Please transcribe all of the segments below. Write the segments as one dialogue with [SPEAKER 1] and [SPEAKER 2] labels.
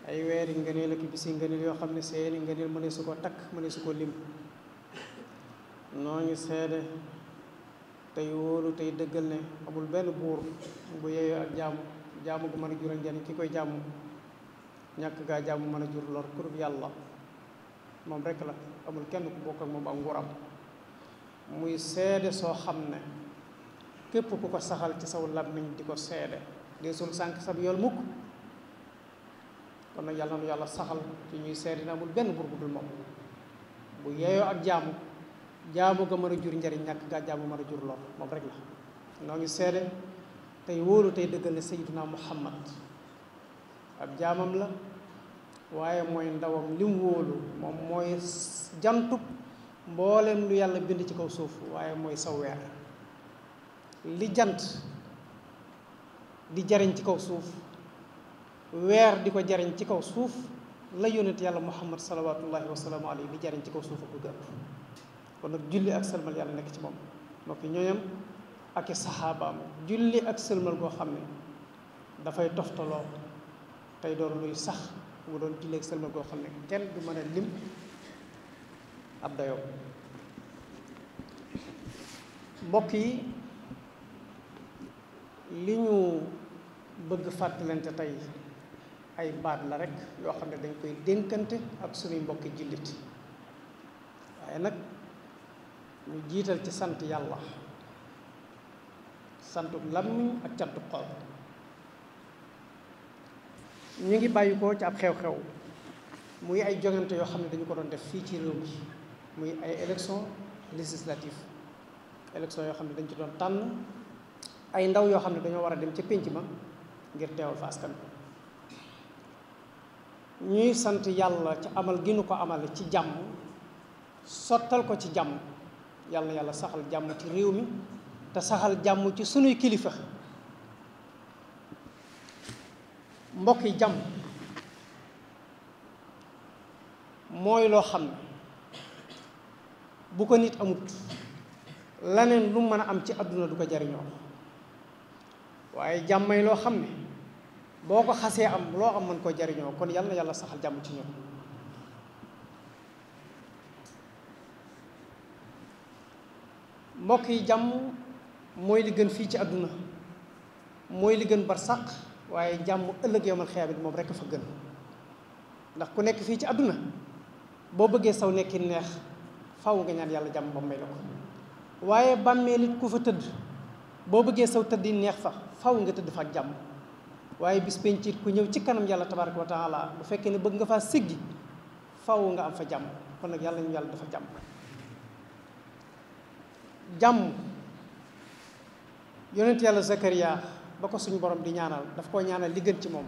[SPEAKER 1] ay weeri ngëneel ak bisi ngëneel yoo xam ne seeni ngëneel mëne su ko takk mëne su ko lim. noo ngi seede tey wóolu tey dëggal ne amul benn buur bu yeeyoo ak jaamu gu mën a jural njariñ ki koy jaamu ñàkk gaa jaamu mën a jur lor kurub yàlla moom rekk la, amul kenn ku bokk ak moom ak nguuram. muy seede soo xam ne képp ku ko saxal ci saw làmmiñ di ko seede deesul sànq sab yool mukk. kon nag yàlla na yàlla saxal ci ñuy seede ne amul benn buur bu dul moom bu yeeyoo ak jaamu ga mën a jur njariñ ñàkk gaa jaamu mën a jur lor moom rek la. noo ngi seede tey wóolu tey dëggal ne sayyiduna muhammad ab jaamam la, waaye mooy ndawam lim wóolu moom mooy jantub mboolem lu yàlla bind ci kaw suuf, waaye mooy saw weer. li jant di jariñ ci kaw suuf weer di ko jariñ ci kaw suuf la yónnent yàlla muhammad salawatullahi wasalaamu alayhi di jariñ ci kaw suuf ak gëpp. kon nag julli ak sëlmal yàlla nekk ci moom noppi ñooñam ak i saxaabaam, julli ak sëlmal goo xam ne dafay toftaloo tey doon luy sax mu doon julli ak sëlmal goo xam ne kenn du mën a lim ab dayoo. mbokk yi, li ñu bëgg fàttalante tey ay baat la rek yoo xam ne dañ koy dénkante ak sunuy mbokki jullit, waaye nag ñu jiital ci sant yàlla, santu làmmiñ ak cantu xol. ñu ngi bàyyi ko ci ab xew-xew muy ay jongante yoo xam ne dañu ko doon def fii ci réew mi, muy ay élection législative, élection yoo xam ne dañ ci doon tànn ay ndaw yoo xam ne dañoo war a dem ca pénc ma ngir teewal fa askan ñuy sant yàlla ci amal gi nu ko amale ci jàmm, sottal ko ci jàmm. yàlla na yàlla saxal jàmm ci réew mi te saxal jàmm ci sunuy kilifa. mbokk yi, jàmm mooy loo xam ne bu ko nit amut laneen lu mën a am ci àdduna du ko jariñoo, waaye jàmmay loo xam ne boo ko xasee am loo am mën koo jariñoo. kon yàlla na yàlla saxal jàmm ci ñoom. mbokk yi, jàmm mooy li gën fii ci àdduna, mooy li gën barsàq, waaye jàmm ëllëg yawmal xiyaama moom rekk fa gën. ndax ku nekk fii ci àdduna boo bëggee saw nekki neex faw nga ñaan yàlla jàmm ba may la ko, waaye bàmmeel it ku fa tëdd boo bëggee saw tëdd neex fa faw nga tëdd fa ak jàmm. waaye bis penc it ku ñëw ci kanam yàlla tabaaraka wa taala bu fekkee ne bëgg nga faa siggi faw nga am fa jàmm. kon nag yàlla ñu yàlla dafa jàmm. jàmm yonent yàlla Zakariya ba ko suñu borom di ñaanal daf koo ñaanal li gën ci moom.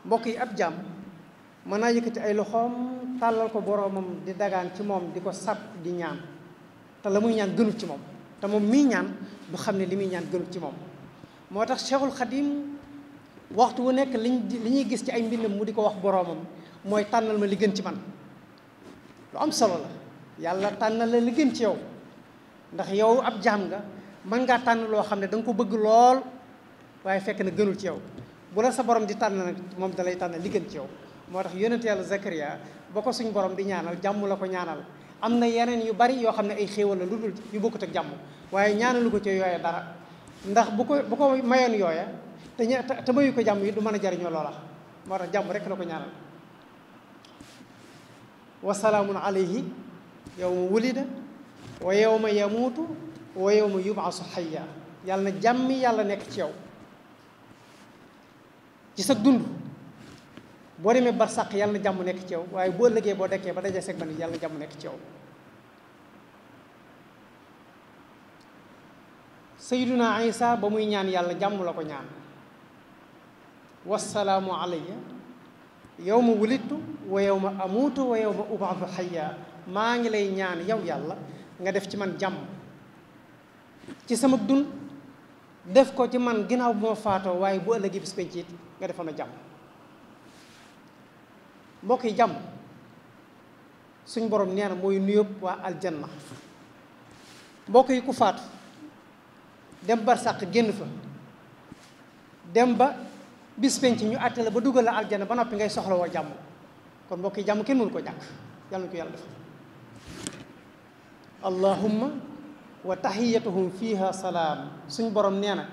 [SPEAKER 1] mbokk yi, ab jàmm mën naa yëkkati ay loxoom tàllal ko boromam di dagaan ci moom di ko sàpp di ñaan te la muy ñaan gënut ci moom, te moom mii ñaan du xam ne li muy ñaan gënut ci moom. moo tax Cheikhul Khadim waxtu wu nekk li ñuy gis ci ay mbindam mu di ko wax boromam mooy tànnal ma li gën ci man. lu am solo la, yàlla tànnal la li gën ci yow, ndax yow ab jaam nga mën ngaa tànn loo xam ne da nga ko bëgg lool waaye fekk na gënul ci yow. bu la sa borom di tànn nag moom da lay tànn li gën ci yow. moo tax yonent yàlla Zakariya ba ko suñ borom di ñaanal jàmm la ko ñaanal. am na yeneen yu bari yoo xam ne ay xéewal la lu dul yu bokkut ak jàmm, waaye ñaanalu ko ci yooya dara, ndax bu ko mayoon yooya te mayu ko jàmm yi du mën a jariñoo loola. moo tax jàmm rek la ko ñaanal. wa salaamun alayhi yawma wulida wa yawma yamuutu wa yawma yub'asu hayya. yàlla na jàmmi yàlla nekk ci yow ci sa dund. boo demee barsàq yàlla na jàmm nekk ci yow, waaye boo ëllëgee boo dekkee ba dajee seg ba ni yàlla na jàmm nekk ci yow. Sayyiduna Isa ba muy ñaan yàlla jàmm la ko ñaan. wassalaamu alayya yawma wulidtu wa yawma amuutu wa yawma ub'athu hayya. maa ngi lay ñaan yow yàlla nga def ci man jàmm ci sama dund, def ko ci man ginnaaw bu ma faatoo, waaye bu ëllëgee bis penc it nga defal ma jàmm. mbokk yi, jàmm suñ borom nee na mooy nuyób waa aljanna. mbokk yi, ku faatu dem barsàq génn fa dem ba bis penc ñu àtte la ba dugal la aljana ba noppi ngay soxla woo jàmm. kon mbokk yi jàmm kenn mënu ko ñàkk yàlla na ko yàlla def. allahumma wa tahiyatuhum fiha salaam. suñ borom nee na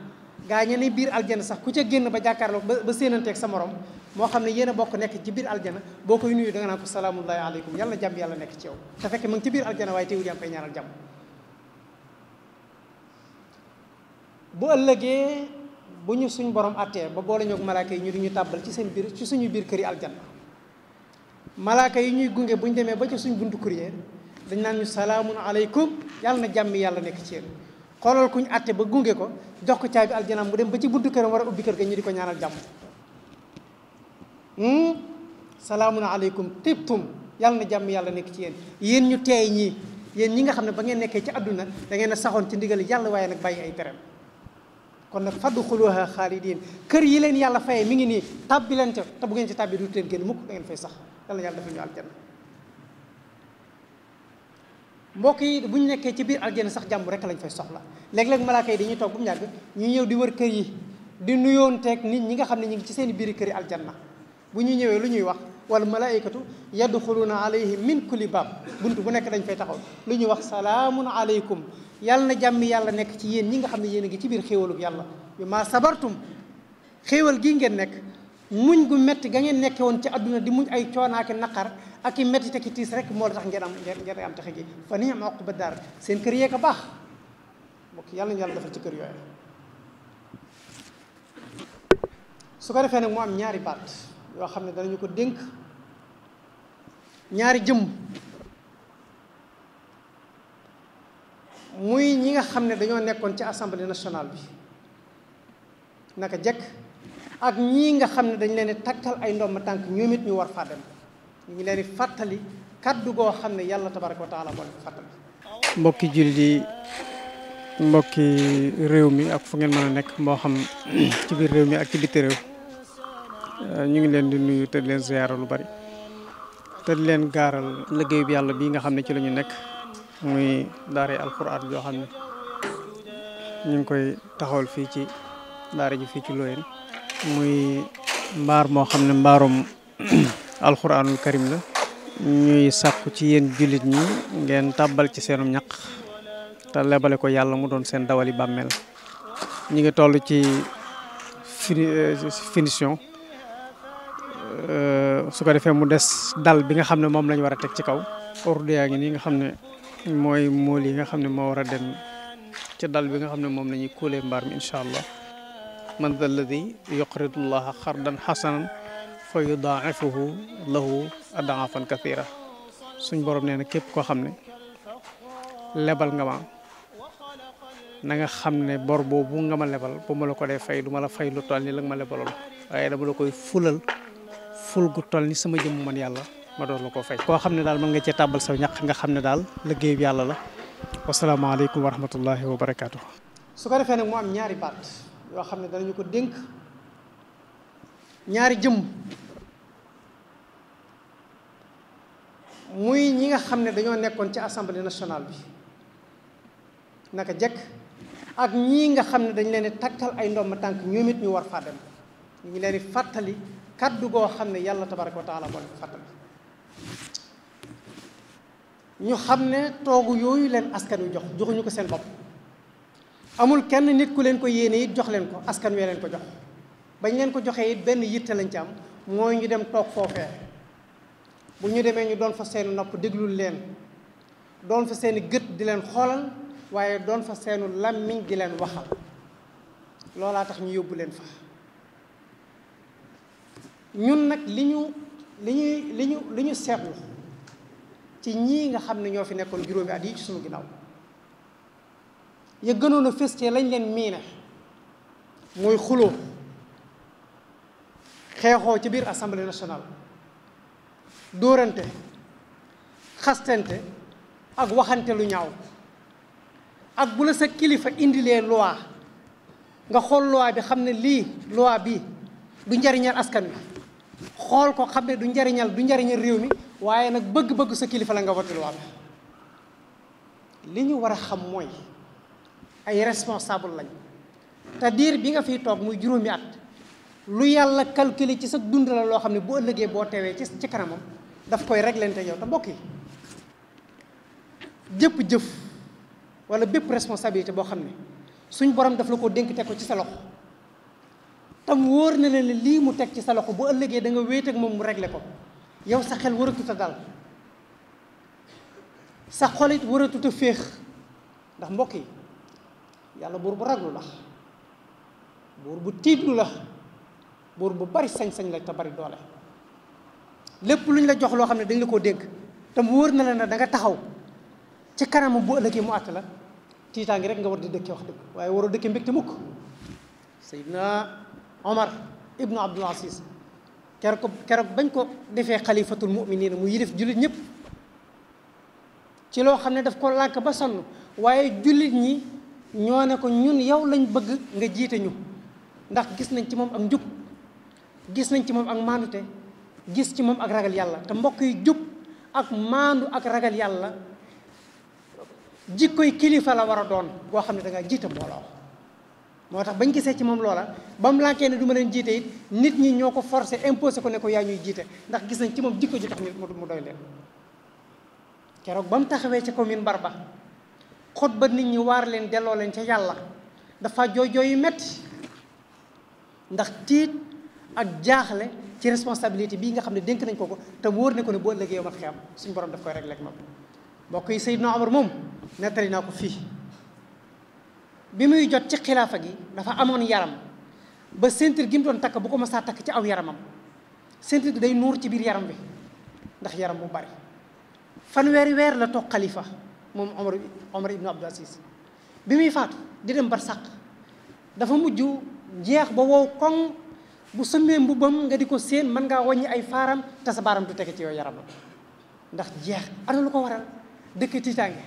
[SPEAKER 1] gaa ñe ne biir aljana sax ku ca génn ba jàkkaarloo ba séenanteeg sa morom moo xam ne yéen a bokk nekk ci biir aljana boo koy nuyu da nga naan ko salaamullahi aleykum yàlla na jàmm yàlla nekk ci yow te fekk ma ngi ci biir aljana waaye teewul yaa ngi koy ñaanal jàmm. bu ëllëgee bu ñu suñ borom attee ba boole ñoog malaaka yi ñu di ñu tàbbal ci suñu biir këri aljanna malaaka yi ñuy gunge bu ñu demee ba ci suñ buntu courrier dañ naan ñu salaamun aleykum yàlla na jàmmi yàlla nekk ci yéen. xoolal kuñ atte ba gunge ko jox ko caabi aljana mu dem ba ci buntu këram war a ubbi kër ga ñu di ko ñaanal jàmm. salaamun aleykum tibtum yàlla na jàmm yàlla nekk ci yéen ñu teey ñii yéen ñi nga xam ne ba ngeen nekkee ci àdduna da ngeen a saxoon ci ndigal yàlla waaye nag bàyyi ay tereem. kon nag fadxuluha xaalidin kër yi leen yàlla fayee mi ngi nii tàbbi leen ca te bu ngeen ci tàbbi du leen génn mukk da ngeen fay sax yàlla yàlla dafa ñu aljanna. mbokk yi bu ñu nekkee ci biir aljanna sax jàmm rek lañ fay soxla léeg-léeg malaaka yi dañuy toog bu mu yàgg ñu ñëw di wër kër yi di nuyoonteeg nit ñi nga xam ne ñu ngi ci seen biiri kër yi aljanna. bu ñu ñëwee lu ñuy wax wal malaikatu yadxuluuna alayhim min kulli baab buntu bu nekk dañ fay taxaw lu ñuy wax salaamun aleykum yàlla na jàmmi yàlla nekk ci yéen ñi nga xam ne yéen a ngi ci biir xéewalug yàlla bi maa sabartum xéewal gii ngeen nekk muñ gu metti ga ngeen nekke woon ci àdduna di muñ ay coonaaki naqar ak i metti te ki tiis rek moo la tax ngeen am taxe gi fa ni'ma uqba daar seen kër yee ko baax mbokk yàlla na yàlla defal ci kër yooyu. su ko defee nag mu am ñaari baat yoo xam ne danañu ko dénk ñaari jëmm muy ñi nga xam ne dañoo nekkoon ci assemblée nationale bi naka jekk ak ñii nga xam ne dañ leen di takkal ay ndomba tànk ñoom it ñu war faa dem ñu ngi leen di fàttali kaddu goo xam ne yàlla tabaraka wa taala moo leen ko fàttali. mbokki jullit yi mbokki réew mi ak fu ngeen mën a nekk moo xam ci biir réew mi ak ci biti réew ñu ngi leen di nuyu te di leen ziyaara lu bari te di leen gaaral liggéey bi yàlla bii nga xam ne ci la ñu nekk muy daara alxuraan yoo xam ne ñu ngi koy taxawal fii ci daara ji fii ci Loyeen muy mbaar moo xam ne mbaarum alxuraanul karim la ñuy sàkku ci yéen jullit ñi ngeen tàbbal ci seenum ñaq te lebale ko yàlla mu doon seen dawali bàmmeel ñi ngi toll ci finition su ko defee mu des dal bi nga xam ne moom lañu war a teg ci kaw ordu yaa ngi nii nga xam ne mooy mool yi nga xam ne moo war a dem ci dal bi nga xam ne moom la ñuy kóolee mbaar mi incha allah man dha alladi yuqridu llaha xardan xasanan fa yudaa'ifuhu lahu adaafan kathira suñ borom nee na képp koo xam ne lebal nga ma na nga xam ne bor boobu nga ma lebal bu ma la ko dee fay du ma la fay lu toll ni la nga ma lebaloon waaye dama la koy fulal ful gu toll ni sama jëmm man yàlla ma doon la ko fay. koo xam ne daal mën nga cee tàbbal sa ñaq nga xam ne daal liggéey bi yàlla la. wasalaamaaleykum wa rahmatullahi wa barakaatu. su ko defee nag mu am ñaari baat yoo xam ne danañu ko dénk ñaari jëmm muy ñi nga xam ne dañoo nekkoon ci assemblée nationale bi naka jekk ak ñii nga xam ne dañ leen di takkal ay ndomba tànk ñoom it ñu war faa dem ñu ngi leen di fàttali kaddu goo xam ne yàlla tabaraka wa taala moo leen fàttali ñu xam ne toogu yooyu leen askan wi joxuñu ko seen bopp amul kenn nit ku leen ko yéene it jox leen ko askan wi leen ko jox bañ leen ko joxee it benn yitte lañ ci am mooy ñu dem toog foofee bu ñu demee ñu doon fa seeni nopp déglul leen doon fa seeni gët di leen xoolal waaye doon fa seenu làmmiñ di leen waxal loolaa tax ñu yóbbu leen fa ñun nag li ñu seetlu ci ñii nga xam ne ñoo fi nekkoon juróomi at yi ci sunu ginnaaw ya gënoon a fës ci lañ leen miine mooy xuloo xeexoo ci biir assemblée nationale dóorante xastante ak waxante lu ñaaw ak bu la sa kilifa indilee loi nga xool loi bi xam ne lii loi bi du njariñal askan wi xool ko xam ne du njariñal réew mi waaye nag bëgg-bëgg sa kilifa la nga voté loi bi li ñu war a xam mooy ay responsable lañ te diir bi nga fiy toog muy juróomi at
[SPEAKER 2] lu yàlla calculer ci sa dund la loo xam ne bu ëllëgee boo teewee ci kanamam daf koy réglente yow. te mbokk yi jëpp jëf wala bépp responsabilité boo xam ne suñ borom daf la ko dénk teg ko ci sa loxo tam wóor na leen lii mu teg ci sa loxo bu ëllëgee da nga wéet ak moom mu réglé ko yow sa xel waratut a dal sa xolit waratut a féex. ndax mbokk yi yàlla buur bu raglu la, buur bu tiitlu la, buur bu bari sañ-sañ la te bari doole. lépp lu ñu la jox loo xam ne dañ la koo dénk te mu wóor na la ne da nga taxaw ci kanamam bu ëllëgee mu àtt la tiitaangi rek nga war di dëkkee wax dëgg waaye waroo dëkkee mbégte mukk. Seydina Omar ibnu Abdul Aziz keroog bañ ko defee xalifatul mu'minin mu yilif jullit ñëpp ci loo xam ne daf ko lànk ba sonn waaye jullit ñi ñoo ne ko ñun yow lañ bëgg nga jiite ñu ndax gis nañ ci moom ak njub, gis nañ ci moom ak maandute, gis ci moom ak ragal yàlla. te mbokk yi jub ak maandu ak ragal yàlla jikkoy kilifa la war a doon boo xam ne da ngaa jiite mbooloo. moo tax bañ gisee ci moom loola ba mu lànkee ne du ma leen jiite it nit ñi ñoo ko forcé imposé ko ne ko yaa ñuy jiite ndax gis nañ ci moom jikko ji tax mu doy leen. keroog ba mu taxawee ca commune Barba xutba nit ñi waar leen delloo leen ca yàlla dafa jooy jooy yu metti ndax tiit ak jaaxle ci responsabilité bii nga xam ne dénk nañ ko te mu wóor ne ko ne boo ëllëgee yow mat xiyam suñu borom daf koy réglé ak moom. mbokk yi Seydina Omar moom nettali naa ko fii bi muy jot ci xilaafa gi dafa amoon yaram ba ceinture gi mu doon takk bu ko mësaa takk ci aw yaramam ceinture gi day nuur ci biir yaram bi ndax yaram bu bari. fanweeri weer la toog xalifa moom Omar ibnu Abdul Aziz bi muy faatu di dem barsàq dafa mujj jeex ba wow koŋ bu sëmmee mbubbam nga di ko séen mën ngaa wàññi ay faaram te sa baaram du tege ci yow yaram ndax jeex. ana lu ko waral dëkk tiitaange,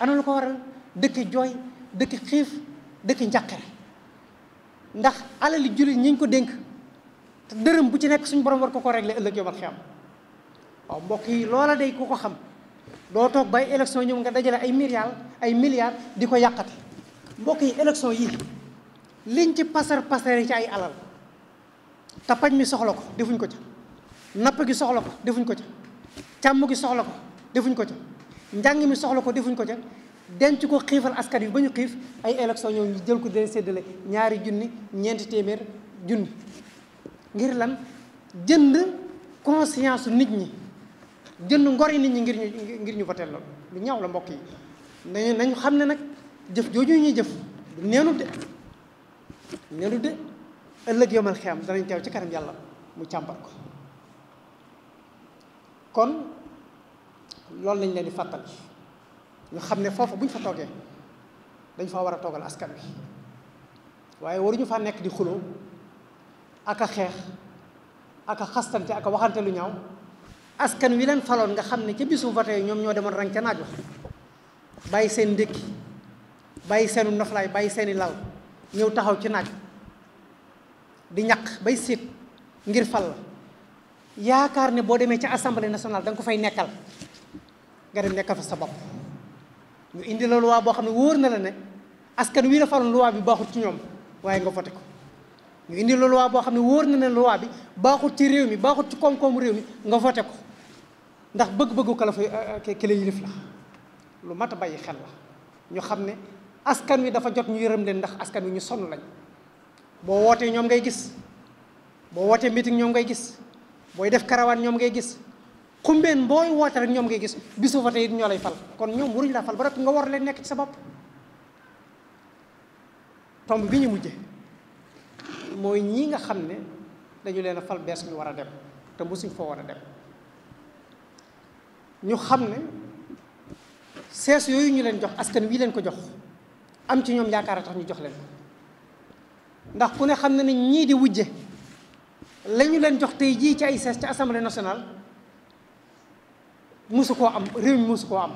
[SPEAKER 2] ana lu ko waral dëkk jooy, dëkk xiif, dëkk njàqare ndax alali jullit ñi ñu ko dénk te dërëm bu ci nekk suñu borom war ko réglé ëllëg yomal xiyam. waaw mbokk yi loola day ku ko xam doo toog bay élection ñëw nga dajale ay milliards di ko yàqate. mbokk yi élection yi liñ ci pasare ci ay alal te paj mi soxla ko defuñ ko ca, napp gi soxla ko defuñ ko ca, càmm gi soxla ko defuñ ko ca, njàng mi soxla ko defuñ ko ca, denc ko xiifal askan wi ba ñu xiif ay élection ñëw ñu jël ko di séddale 2 junni 4 téeméer junni ngir lan jënd conscience nit ñi, jënd ngor yi nit ñi ngir ñu voté loolu lu ñaaw la. mbokk yi nañu xam ne nag jëf jooju ñuy jëf du neenu de ëllëg yomal xiyam danañ teew ci kanam yàlla mu càmbar ko. kon loolu lañ leen di fàttali ñu xam ne foofu bu ñu fa toogee dañ fa war a toogal askan wi waaye waruñu fa nekk di xuloo ak a xeex ak a xastante ak a waxante lu ñaaw. askan wi leen faloon nga xam ne ca bisu vote yi ñoom ñoo demoon rang ca naaj wax bàyyi seen ndékki, bàyyi seenu noflaay, bàyyi seeni lal ñëw taxaw ci naaj di ñaq bay siit ngir fal la yaakaar ne boo demee ca assemblée nationale da nga ko fay nekkal nga dem nekkal fa sa bopp. ñu indi la loi boo xam ne wóor na la ne askan wi la faloon loi bi baaxut ci ñoom waaye nga voté ko. ñu indi la loi boo xam ne wóor na ne loi bi baaxut ci réew mi, baaxut ci koom-koomu réew mi nga voté ko ndax bëgg-bëggu ka la fa ki la yilif la. lu mat a bàyyi xel la ñu xam ne askan wi dafa jot ñu yërëm leen ndax askan wi ñu sonn lañ. boo wootee ñoom ngay gis, boo wootee meeting ñoom ngay gis, booy def karawaan ñoom ngay gis, xumbeen booy woote rek ñoom ngay gis, bisu vote it ñoo lay fal. kon ñoom waruñu laa fal ba rek nga war leen nekk ci sa bopp. tomb bi ñu mujje mooy ñii nga xam ne dañu leen a fal bees ñu war a dem te mosuñ foo war a dem. ñu xam ne sees yooyu ñu leen jox askan wi leen ko jox am ci ñoom yaakaar a tax ñu jox leen ko ndax ku ne xam ne ne ñii di wujje la ñu leen jox tey jii ci ay sees ci assemblée nationale mosu koo am, réew mi mosu koo am.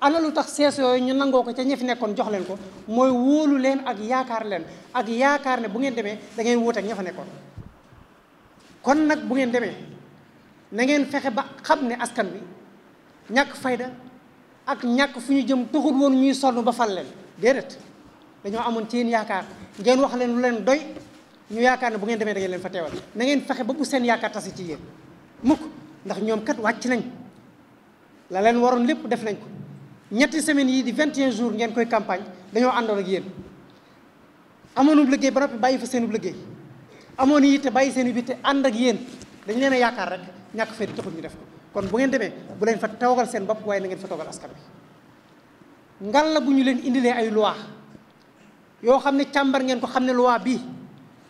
[SPEAKER 2] ana lu tax sees yooyu ñu nangoo ko ca ñi fi nekkoon jox leen ko mooy wóolu leen ak yaakaar leen ak yaakaar ne bu ngeen demee da ngeen wóot ak ña fa nekkoon. kon nag bu ngeen demee na ngeen fexe ba xam ne askan wi ñàkk fayda ak ñàkk fu ñu jëm taxul woon ñuy sonn ba fal leen déedéet dañoo amoon ci yéen yaakaar ngeen wax leen lu leen doy ñu yaakaar ne bu ngeen demee da ngeen leen fa teewal na ngeen fexe ba bu seen yaakaar tase ci yéen mukk ndax ñoom kat wàcc nañ la leen waroon lépp def nañ ko ñetti semaines yii di 21 jours ngeen koy campagne dañoo àndoon ak yéen amoonub liggéey ba noppi bàyyi fa seenub liggéey amoon yitte bàyyi seen yitte ànd ak yéen dañ leen a yaakaar rek ñàkk fee di taxul ñu def ko kon bu ngeen demee bu leen fa toogal seen bopp waaye na ngeen fa toogal askan wi ngal la bu ñu leen indilee ay loi yoo xam ne càmbar ngeen ko xam ne loi bii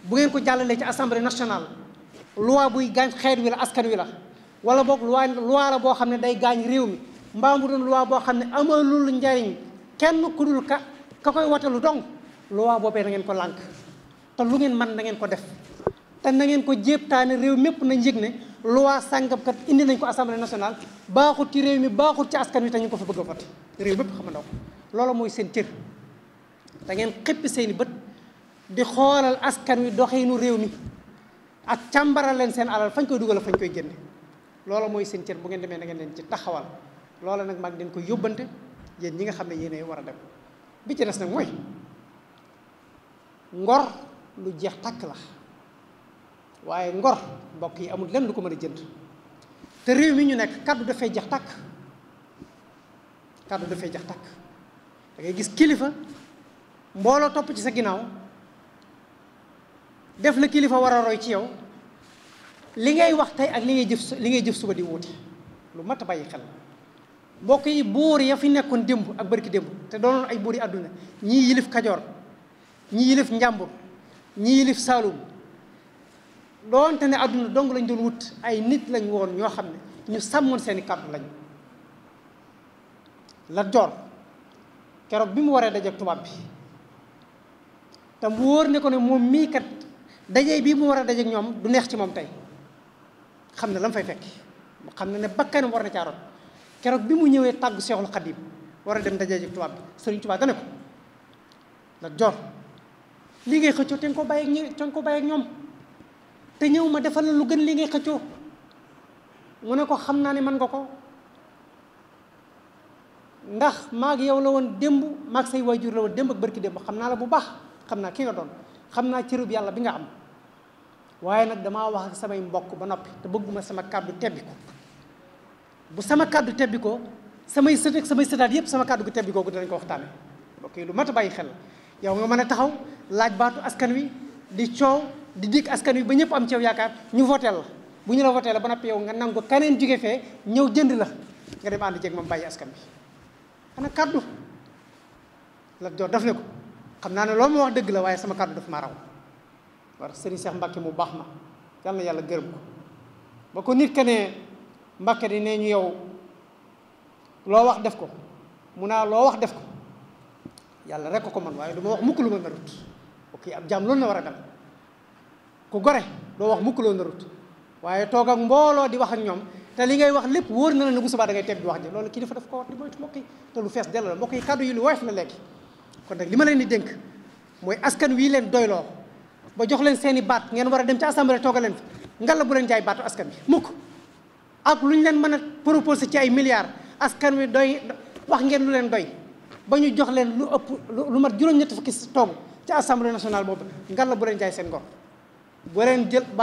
[SPEAKER 2] bu ngeen ko jàllalee ci assemblée nationale loi buy gaañ xeet wi la askan wi la wala boog loi la boo xam ne day gaañ réew mi mbaa mu doon loi boo xam ne amalul njariñ kenn ku dul ka koy watalu dong loi boobee na ngeen ko lànk te lu ngeen man na ngeen ko def te na ngeen ko jéebtaane réew mépp nañ yëg ne loi sàngam kat indi nañ ko assemblée nationale baaxut ci réew mi baaxut ci askan wi te ñu ko fa bëgg a voté réew mépp xam ndaw ko loolu mooy seen cër da ngeen xippi seeni bët di xoolal askan wi doxinu réew mi ak càmbaral leen seen alal fañ koy dugal fañ koy génne loolu mooy seen cër bu ngeen demee na ngeen leen ci taxawal loolu nag maa ngi leen ko yóbbante yéen ñi nga xam ne yéenay war a dem bi ci des nag mooy ngor lu jeex tàkk la waaye ngor mbokk yi amul lenn lu ko mën a jënd te réew mi ñu nekk kàddu dafay jeex tàkk kàddu dafay jeex tàkk da ngay gis kilifa mbooloo topp ci sa ginnaaw def la kilifa war a roy ci yow li ngay wax tey ak li ngay jëf suba di wuute lu mat a bàyyi xel mbokk yi buur ya fi nekkoon démb ak bërki démb te doonoon ay buur yi àdduna ñii yilif Kajoor ñii yilif Njàmbur ñii yilif Saalum doonte ne àdduna dong lañ doon wut ay nit lañ woon ñoo xam ne ñu sàmmoon seeni kàddu lañ Lat Joor keroog bi mu waree dajeek tubaab bi te mu wóor ne ko ne moom mii kat daje bii mu war a dajeek ñoom du neex ci moom tey xam ne la mu fay fekk mu xam ne bakkanam war na caa rot keroog bi mu ñëwee tàggu Seexul Xadiim war a dem dajeek tubaab bi Sëriñ Tuubaa dane ko Lat Joor lii ngay xëccoo te nga ko bàyyi ak ñoom te ñëw ma defal la lu gën li ngay xëccoo mu ne ko xam naa ne mën nga ko ndax maag yow la woon démb maag say waajur la woon démb ak barki démb xam naa la bu baax xam naa ki nga doon xam naa cërub yàlla bi nga am waaye nag damaa wax ak samay mbokk ba noppi te bëgguma sama kàddu tebbi ko bu sama kàddu tebbi ko samay sët ak samay sëtaat yépp sama kàddu gu tebbi kooku dinañ ko waxtaane mbokk yi lu mat a bàyyi xel yow nga mën a taxaw laaj baatu askan wi di coow di dikk askan wi ba ñëpp am ci yow yaakaar ñu voteel la bu ñu la voteel la ba noppi yow nga nangu keneen jóge fee ñëw jënd la nga dem ànd jeeg moom bàyyi askan bi xanaa kàddu Lat Joor daf ne ko xam naa ne loolu ma wax dëgg la waaye sama kàddu daf maa raw war Sëriñ Seex Mbàkke mu baax ma yal na yàlla gërëm ko ba ko nit ka ne Mbàkke di nee ñu yow loo wax def ko mu naa loo wax def ko yàlla rek ko man waaye du ma wax mukk lu ma narut ok ab jaam loolu na war a dem ku gore doo wax mukk loo narut waaye toog ak mbooloo di wax ak ñoom te li ngay wax lépp wóor na la ne bu subaa da ngay teg di wax ji loolu kii dafa def ko war di moytu mbokk yi te lu fees dell la mbokk yi kàddu yi lu woyof la léegi kon nag li ma leen di dénk mooy askan wii leen doyloo ba jox leen seeni baat ngeen war a dem ci assemblée toogal leen fa ngalla bu leen jaay baatu askan bi mukk ak lu ñu leen mën a proposé ci ay milliards askan wi doy wax ngeen lu leen doy ba ñu jox leen lu ëpp lu mat juróom-ñetti fukki toog ci assemblée nationale boobu ngalla bu leen jaay seen ngor bu leen jël